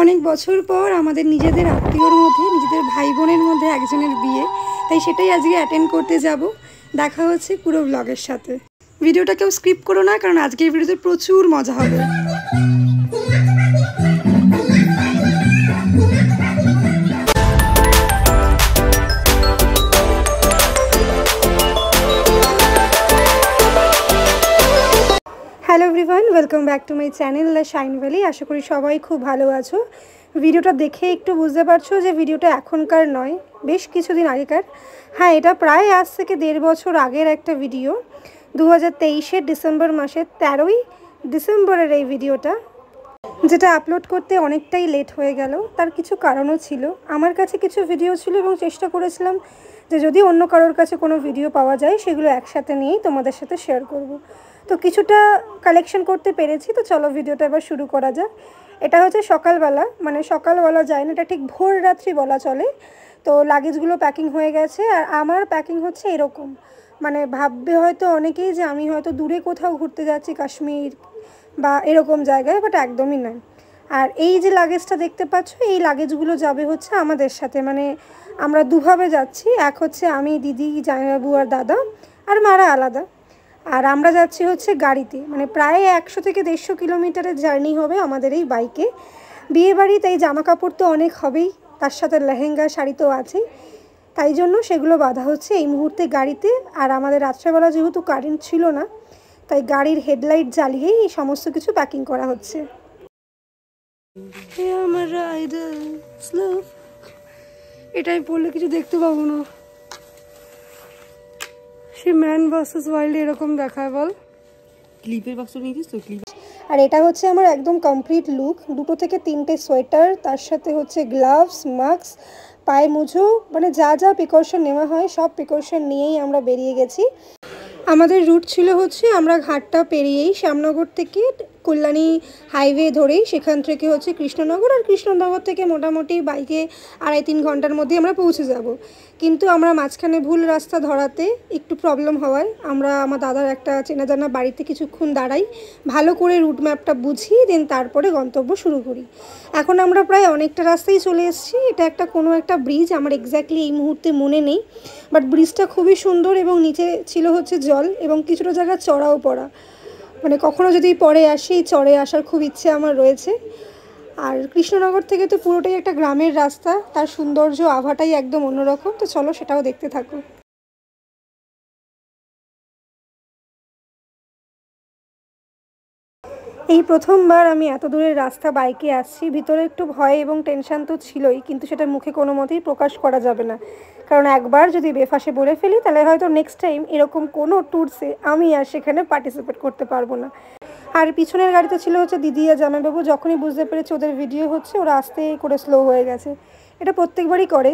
অনেক বছর পর আমাদের নিজেদের আত্মীয়র মধ্যে, নিজেদের ভাই বোনের মধ্যে একজনের বিয়ে, তাই সেটাই আজকে অ্যাটেন্ড করতে যাব। দেখা হচ্ছে পুরো ব্লগের সাথে। ভিডিওটা কেউ স্ক্রিপ্ট করো না, কারণ আজকের ভিডিওতে প্রচুর মজা হবে। Hello everyone, welcome back to my channel the Shine Valley. আশা করি সবাই খুব ভালো আছো। ভিডিওটা দেখে একটু বুঝতে পারছো যে ভিডিওটা এখনকার নয়, বেশ কিছুদিন আগেকার। হ্যাঁ, এটা প্রায় আজ থেকে 1.5 বছর আগের একটা ভিডিও। 2023-এর ডিসেম্বর মাসের 13ই ডিসেম্বরের এই ভিডিওটা, যেটা আপলোড করতে অনেকটাই লেট হয়ে গেল। তার কিছু কারণও ছিল। আমার কাছে কিছু ভিডিও ছিল এবং চেষ্টা করেছিলাম যে যদি অন্য কারোর কাছে কোনো ভিডিও পাওয়া যায় সেগুলো একসাথে নিয়েই তোমাদের সাথে শেয়ার করব। তো কিছুটা কালেকশন করতে পেরেছি। তো চলো ভিডিওটা এবার শুরু করা যাক। এটা হচ্ছে সকালবেলা, মানে সকাল বলা যায় না, এটা ঠিক ভোর রাত্রি বলা চলে। তো লাগেজগুলো প্যাকিং হয়ে গেছে, আর আমার প্যাকিং হচ্ছে এরকম। মানে ভাববে হয়তো অনেকেই যে আমি হয়তো দূরে কোথাও ঘুরতে যাচ্ছি, কাশ্মীর বা এরকম জায়গায়, বাট একদমই নয়। আর এই যে লাগেজটা দেখতে পাচ্ছ, এই লাগেজগুলো যাবে হচ্ছে আমাদের সাথে। মানে আমরা দুভাবে যাচ্ছি, এক হচ্ছে আমি, দিদি, জামাইবাবু আর দাদা, আর মারা আলাদা। আর আমরা যাচ্ছি হচ্ছে গাড়িতে। মানে প্রায় 100 থেকে 150 কিলোমিটারের জার্নি হবে আমাদের এই বাইকে। বিয়েবাড়ি, তাই জামা কাপড় তো অনেক হবেই, তার সাথে লেহেঙ্গা, শাড়ি তো আছেই। তাই জন্য সেগুলো বাঁধা হচ্ছে এই মুহূর্তে গাড়িতে। আর আমাদের রাত্রেবেলা যেহেতু কারেন্ট ছিল না, তাই গাড়ির হেডলাইট জ্বালিয়েই এই সমস্ত কিছু প্যাকিং করা হচ্ছে। এটাই পড়লে কিছু দেখতে পাবো না। সে ম্যান ভার্সেস ওয়াইল্ড এরকম দেখায়, বল। ক্লিপের বাক্স নিয়েছিস তো? ক্লিপ। আর এটা হচ্ছে আমার একদম কমপ্লিট লুক। 2 থেকে 3টে সোয়েটার, তার সাথে হচ্ছে গ্লাভস, মাস্ক, পায়ে মুজো, মানে যা যা প্রিকশন নেওয়া হয় সব প্রিকশন নিয়েই আমরা বেরিয়ে গেছি। আমাদের রুট ছিল হচ্ছে আমরা ঘাটটা পেরিয়েই শ্যামনগর থেকে কল্যাণী হাইওয়ে ধরেই সেখান থেকে হচ্ছে কৃষ্ণনগর, আর কৃষ্ণনগর থেকে মোটামুটি বাইকে 2.5-3 ঘন্টার মধ্যে আমরা পৌঁছে যাব। কিন্তু আমরা মাঝখানে ভুল রাস্তা ধরাতে একটু প্রবলেম হওয়ায় আমরা আমার দাদার একটা চেনা জানা বাড়িতে কিছুক্ষণ দাঁড়াই, ভালো করে রুট ম্যাপটা বুঝিয়ে দেন তারপরে গন্তব্য শুরু করি। এখন আমরা প্রায় অনেকটা রাস্তায় চলে এসেছি। এটা একটা কোনো একটা ব্রিজ, আমার এক্স্যাক্টলি এই মুহূর্তে মনে নেই, বাট ব্রিজটা খুবই সুন্দর এবং নিচে ছিল হচ্ছে জল এবং কিছুটা জায়গা চড়াও পড়া। মানে কখনো যদি পরে আসি, চড়ে আসার খুব ইচ্ছে আমার রয়েছে। আর কৃষ্ণনগর থেকে তো পুরোটাই একটা গ্রামের রাস্তা, তার সৌন্দর্য আভাটাই একদম অন্যরকম। তো চলো সেটাও দেখতে থাকো। এই প্রথমবার আমি এত দূরের রাস্তা বাইকে আসছি। ভিতরে একটু ভয় এবং টেনশান তো ছিলই, কিন্তু সেটা মুখে কোনো মতেই প্রকাশ করা যাবে না, কারণ একবার যদি বেফাসে বলে ফেলি তাহলে হয়তো নেক্সট টাইম এরকম কোনো ট্যুরসে আমি আর সেখানে পার্টিসিপেট করতে পারবো না। আর পিছনের গাড়িতে ছিল হচ্ছে দিদি আর জামাইবাবু। যখনই বুঝতে পেরেছে ওদের ভিডিও হচ্ছে, ওরা আস্তে করে স্লো হয়ে গেছে। এটা প্রত্যেকবারই করে।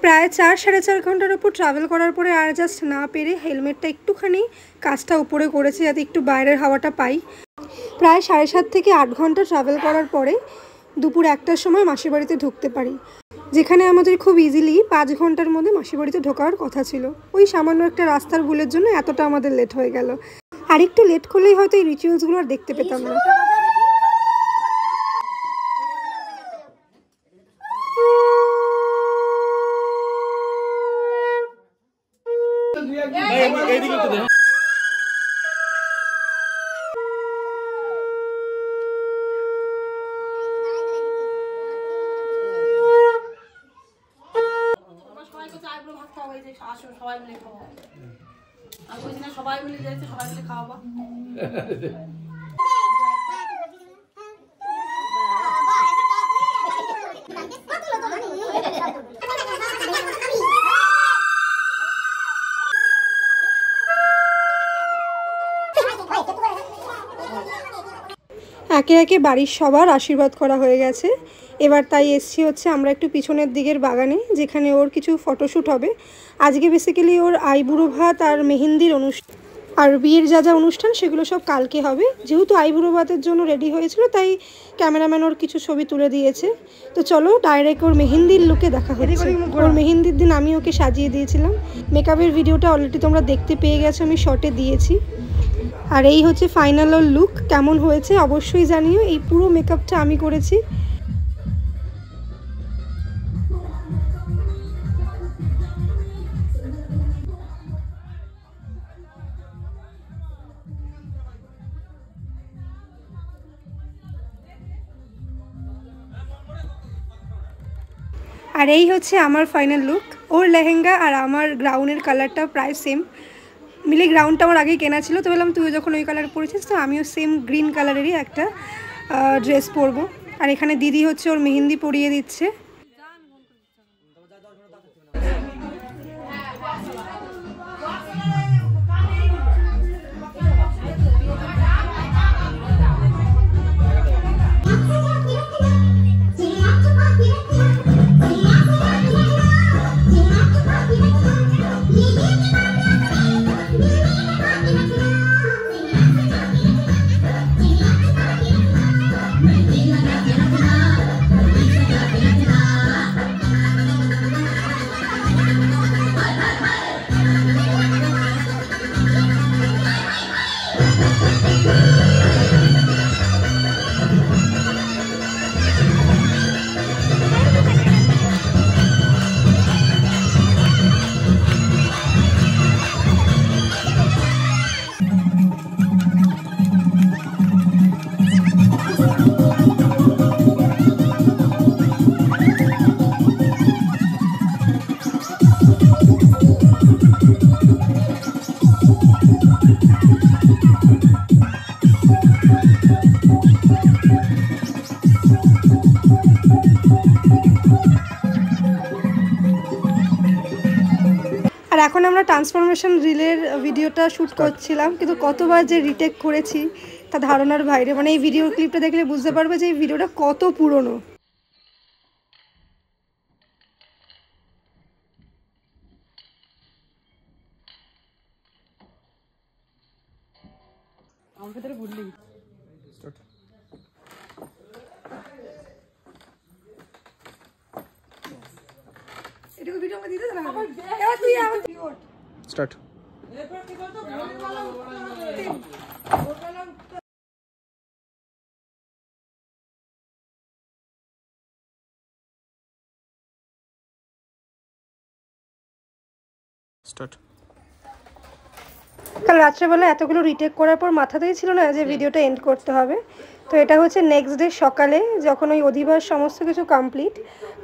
প্রায় 4-4.5 ঘন্টার ওপর ট্রাভেল করার পরে আর জাস্ট না পেরে হেলমেটটা একটুখানি কাজটা উপরে করেছি যাতে একটু বাইরের হাওয়াটা পাই। প্রায় 7.5 থেকে 8 ঘন্টা ট্রাভেল করার পরে দুপুর 1টার সময় মাসির বাড়িতে ঢুকতে পারি, যেখানে আমাদের খুব ইজিলি 5 ঘন্টার মধ্যে মাসির বাড়িতে ঢোকার কথা ছিল। ওই সামান্য একটা রাস্তার ভুলের জন্য এতটা আমাদের লেট হয়ে গেল। আর একটু লেট করলেই হয়তো এই রিচুয়ালসগুলো আর দেখতে পেতাম না। সবাই মিলে যাচ্ছে, সবাই মিলে খাওয়াবা। একে একে বাড়ির সবার আশীর্বাদ করা হয়ে গেছে। এবার তাই এসছি হচ্ছে আমরা একটু পিছনের দিকের বাগানে, যেখানে ওর কিছু ফটোশ্যুট হবে। আজকে বেসিক্যালি ওর আইবুড়ো ভাত আর মেহেন্দির অনুষ্ঠান। আর বিয়ের যা যা অনুষ্ঠান সেগুলো সব কালকে হবে। যেহেতু আইবুড়ো ভাতের জন্য রেডি হয়েছিল তাই ক্যামেরাম্যান ওর কিছু ছবি তুলে দিয়েছে। তো চলো ডাইরেক্ট ওর মেহেন্দির লুকে দেখা হচ্ছে। ওর মেহেন্দির দিন আমি ওকে সাজিয়ে দিয়েছিলাম। মেকআপের ভিডিওটা অলরেডি তোমরা দেখতে পেয়ে গেছো, আমি শর্টে দিয়েছি। আর এই হচ্ছে ফাইনাল ওর লুক। কেমন হয়েছে অবশ্যই জানিও। এই পুরো মেকআপটা আমি করেছি। আর এই হচ্ছে আমার ফাইনাল লুক। ওর লেহেঙ্গা আর আমার গ্রাউনের কালারটা প্রায় সেম। মিলে গ্রাউন্ডটা আমার আগেই কেনা ছিল, তো বললাম তুই যখন ওই কালার পরেছিস তো আমিও সেম গ্রিন কালারেরই একটা ড্রেস পরবো। আর এখানে দিদি হচ্ছে ওর মেহেন্দি পরিয়ে দিচ্ছে। আর এখন আমরা ট্রান্সফরমেশন রিলের ভিডিওটা শ্যুট করছিলাম, কিন্তু কতবার যে রিটেক করেছি তা ধারণার বাইরে। মানে এই ভিডিও ক্লিপটা দেখলে বুঝতে পারবে যে এই ভিডিওটা কত পুরনো। আমাকে তোরা বললি এটুকু ভিডিও আমাকে দিতে না। এবার তুই আমার স্টার্ট। স্টার্ট। কাল রাত্রেবেলা এতগুলো রিটেক করার পর মাথাতেই ছিল না যে ভিডিওটা এন্ড করতে হবে। তো এটা হচ্ছে নেক্সট ডে সকালে, যখন ওই অধিবাস সমস্ত কিছু কমপ্লিট,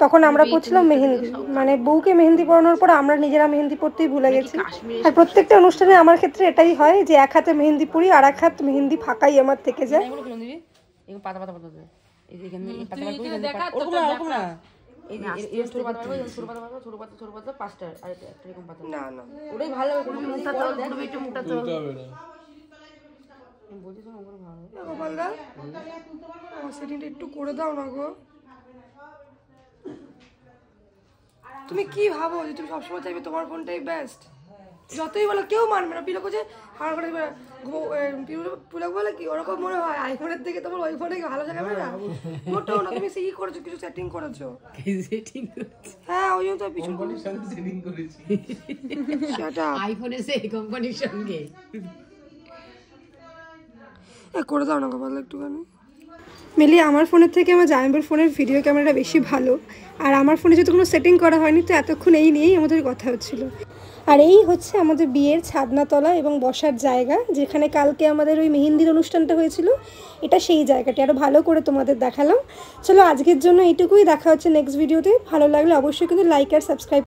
তখন আমরা পড়ছিলাম মেহেন্দি। মানে বউকে মেহেন্দি পরানোর পর আমরা নিজেরা মেহেন্দি পরতেই ভুলে গেছি। আর প্রত্যেকটা অনুষ্ঠানে আমার ক্ষেত্রে এটাই হয় যে এক হাতে মেহেন্দি পরি আর এক হাত মেহেন্দি ফাঁকাই আমার থেকে যায়। পাতা পাতা পাতা ওরকম না এই ছোট পাতা ছোট পাতা ছোট পাতা ছোট পাতা পাঁচটা আর একটা এরকম পাতা। না না ওটাই ভালো হবে। মুখটা তো দেখবি একটু মুখটা তো হবে না। আমি বলছি তো আমার ভালো গোপালদা আমার সেটিংটা একটু করে দাও না গো। তুমি কি ভাবো যে তুমি সবসময় চাইবে তোমার ফোনটাই বেস্ট? যতই বলো কেউ মানবে না। পিলক যে আমার করে পিলক বলে কি ওরকম মনে হয় আইফোনের থেকে তোমার ওই ফোনে ভালো জায়গা না। মোটেও না, তুমি সেই করেছো, কিছু সেটিং করেছো। হ্যাঁ ওই জন্য তো পিছন সেটিং করেছি সেটা আইফোনের সেই কোম্পানির সঙ্গে করে দাও না গোপাল একটুখানি। মিলি আমার ফোনের থেকে আমার জামাইবাবুর ফোনের ভিডিও ক্যামেরাটা বেশি ভালো। আর আমার ফোনে যেহেতু কোনো সেটিং করা হয়নি, তো এতক্ষণ এই নিয়েই আমাদের কথা হচ্ছিল। আর এই হচ্ছে আমাদের বিয়ের ছাদনাতলা এবং বসার জায়গা, যেখানে কালকে আমাদের ওই মেহেন্দির অনুষ্ঠানটা হয়েছিল। এটা সেই জায়গাটি আরও ভালো করে তোমাদের দেখালাম। চলো আজকের জন্য এইটুকুই। দেখা হচ্ছে নেক্সট ভিডিওতে। ভালো লাগলে অবশ্যই কিন্তু লাইক আর সাবস্ক্রাইব